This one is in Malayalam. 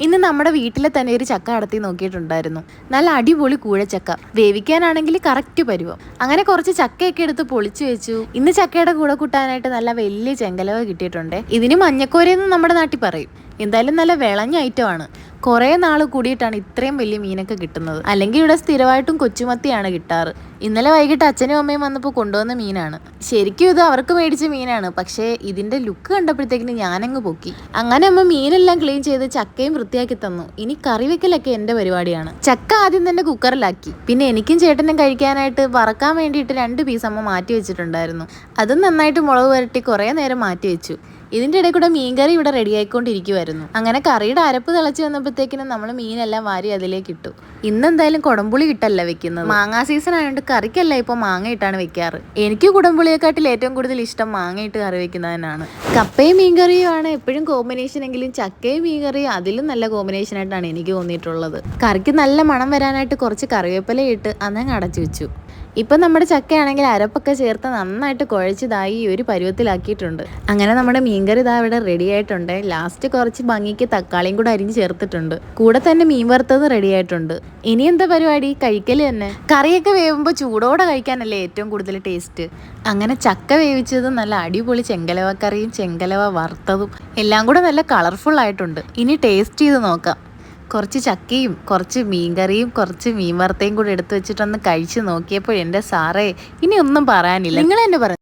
ഇന്ന് നമ്മുടെ വീട്ടിലെ തന്നെ ഒരു ചക്ക അടത്തി നോക്കിയിട്ടുണ്ടായിരുന്നു. നല്ല അടിപൊളി കൂഴച്ചക്ക, വേവിക്കാനാണെങ്കിൽ കറക്റ്റ് പരുവം. അങ്ങനെ കുറച്ച് ചക്കയൊക്കെ എടുത്ത് പൊളിച്ചു വെച്ചു. ഇന്ന് ചക്കയുടെ കൂടെ കൂട്ടാനായിട്ട് നല്ല വലിയ ചെങ്കലവ കിട്ടിയിട്ടുണ്ട്. ഇതിന് മഞ്ഞക്കോരയെന്ന് നമ്മുടെ നാട്ടിൽ പറയും. എന്തായാലും നല്ല വിളഞ്ഞ ഐറ്റമാണ്. കുറേ നാൾ കൂടിയിട്ടാണ് ഇത്രയും വലിയ മീനൊക്കെ കിട്ടുന്നത്. അല്ലെങ്കിൽ ഇവിടെ സ്ഥിരമായിട്ടും കൊച്ചുമത്തിയാണ് കിട്ടാറ്. ഇന്നലെ വൈകിട്ട് അച്ഛനും അമ്മയും വന്നപ്പോൾ കൊണ്ടുവന്ന മീനാണ്. ശരിക്കും ഇത് അവർക്ക് മേടിച്ച മീനാണ്. പക്ഷേ ഇതിന്റെ ലുക്ക് കണ്ടപ്പോഴത്തേക്കിന് ഞാനങ്ങ് പൊക്കി. അങ്ങനെ അമ്മ മീനെല്ലാം ക്ലീൻ ചെയ്ത് ചക്കയും വൃത്തിയാക്കി തന്നു. ഇനി കറി വെക്കലൊക്കെ എൻ്റെ പരിപാടിയാണ്. ചക്ക ആദ്യം തന്നെ കുക്കറിലാക്കി. പിന്നെ എനിക്കും ചേട്ടനും കഴിക്കാനായിട്ട് വറക്കാൻ വേണ്ടിയിട്ട് 2 പീസ് അമ്മ മാറ്റി വെച്ചിട്ടുണ്ടായിരുന്നു. അതും നന്നായിട്ട് മുളക് പുരട്ടി കുറേ നേരം മാറ്റി വെച്ചു. ഇതിൻ്റെ ഇടയിൽ കൂടെ മീൻകറി ഇവിടെ റെഡി ആയിക്കൊണ്ടിരിക്കുമായിരുന്നു. അങ്ങനെ കറിയുടെ അരപ്പ് തിളച്ച് വന്നപ്പോഴത്തേക്കിനും നമ്മൾ മീനെല്ലാം വാരി അതിലേക്ക് ഇട്ടു. ഇന്നെന്തായാലും കുടംപുളി ഇട്ടല്ല വെക്കുന്നത്. മാങ്ങാ സീസൺ ആയതുകൊണ്ട് കറിക്കല്ല ഇപ്പോൾ മാങ്ങ ഇട്ടാണ് വെക്കാറ്. എനിക്ക് കുടംപുളിയെക്കാട്ടിൽ ഏറ്റവും കൂടുതൽ ഇഷ്ടം മാങ്ങ ഇട്ട് കറി വെക്കുന്നതിനാണ്. കപ്പയും മീൻകറിയുമാണ് എപ്പോഴും കോമ്പിനേഷൻ എങ്കിലും ചക്കയും മീൻകറിയും അതിലും നല്ല കോമ്പിനേഷൻ ആയിട്ടാണ് എനിക്ക് തോന്നിയിട്ടുള്ളത്. കറിക്ക് നല്ല മണം വരാനായിട്ട് കുറച്ച് കറിവേപ്പില ഇട്ട് അതങ്ങ് അടച്ചു വെച്ചു. ഇപ്പം നമ്മുടെ ചക്കയാണെങ്കിൽ അരപ്പൊക്കെ ചേർത്ത് നന്നായിട്ട് കുഴച്ചതായി ഈ ഒരു പരുവത്തിലാക്കിയിട്ടുണ്ട്. അങ്ങനെ നമ്മുടെ മീൻകറി ഇതാ ഇവിടെ റെഡി ആയിട്ടുണ്ട്. ലാസ്റ്റ് കുറച്ച് ഭംഗിക്ക് തക്കാളിയും കൂടെ അരിഞ്ഞ് ചേർത്തിട്ടുണ്ട്. കൂടെ തന്നെ മീൻ വറുത്തത് റെഡി ആയിട്ടുണ്ട്. ഇനി എന്താ പരിപാടി? കഴിക്കല് തന്നെ. കറിയൊക്കെ വേവുമ്പോൾ ചൂടോടെ കഴിക്കാനല്ലേ ഏറ്റവും കൂടുതൽ ടേസ്റ്റ്. അങ്ങനെ ചക്ക വേവിച്ചത് നല്ല അടിപൊളി ചെങ്കലവ കറിയും ചെങ്കലവ വറുത്തതും എല്ലാം കൂടെ നല്ല കളർഫുൾ ആയിട്ടുണ്ട്. ഇനി ടേസ്റ്റ് ചെയ്ത് നോക്കാം. കുറച്ച് ചക്കയും കുറച്ച് മീൻകറിയും കുറച്ച് മീൻ വറുത്തയും കൂടെ എടുത്ത് വെച്ചിട്ടൊന്ന് കഴിച്ച് നോക്കിയപ്പോൾ എൻ്റെ സാറേ ഇനി ഒന്നും പറയാനില്ല. നിങ്ങൾ തന്നെ പറഞ്ഞു.